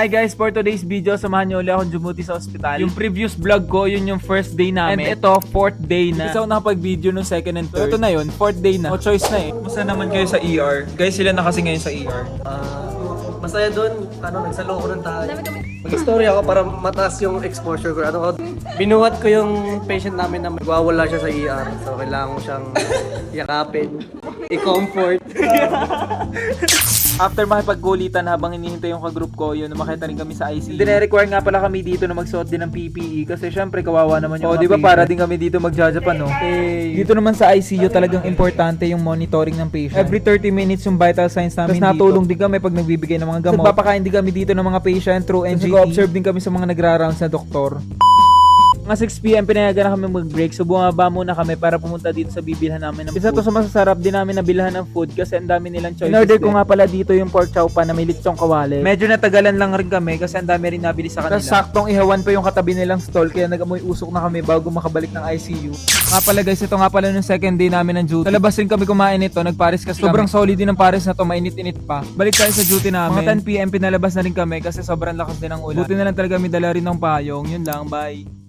Hi guys, for today's video, samahan niyo ulit akong dumuti sa ospital. Yung previous vlog ko, yun yung first day namin. And ito, fourth day na. Isa ako nakapag-video nung second and third. Ito na yun, fourth day na. No choice na eh. Musta naman kayo sa ER? Guys, sila na kasi ngayon sa ER. Masaya doon, nagsalo ko ng tayo. Mag-story ako para mataas yung exposure ko. Binuhat ko yung patient namin na magwawala siya sa ER. So, kailangan ko siyang yakapin, i-comfort. After makipagkulitan habang hinihintay yung ka-group ko, yun, makita rin kami sa ICU. Dine-require nga pala kami dito na magsuot din ng PPE kasi syempre kawawa naman yung di ba para din kami dito mag-jajapan, no? Dito naman sa ICU talagang importante yung monitoring ng patient. Every 30 minutes yung vital signs namin dito. Tapos natulong din kami pag nagbibigay ng mga gamot. Nagpapakain din kami dito ng mga patient through NGT. Nag-observe din kami sa mga nagra-rounds na doktor. Mga 6 PM pinayagan na kami mag-break, so bumaba muna kami para pumunta dito sa bibilhan namin ng food. Isa to sa masasarap din namin na bilhan ng food kasi ang dami nilang choices. In-order ko nga pala dito yung pork chow pan na may litsong kawali. Medyo natagalan lang rin kami kasi ang dami rin nabili sa kanila. Tapos saktong ihawan pa yung katabi nilang stall kaya nag-amoy usok na kami bago makabalik ng ICU. Nga pala guys, ito nga pala nung second day namin ng duty. Sa labas rin kami kumain ito, nagpares kasi sobrang solid din ng pares na to, mainit-init pa. Balik tayo sa duty namin. Mga 10 PM pinalabas na rin kami kasi sobrang lakas din ng ulan. Buti na lang talaga may dala rin ng payong. Yun lang, bye.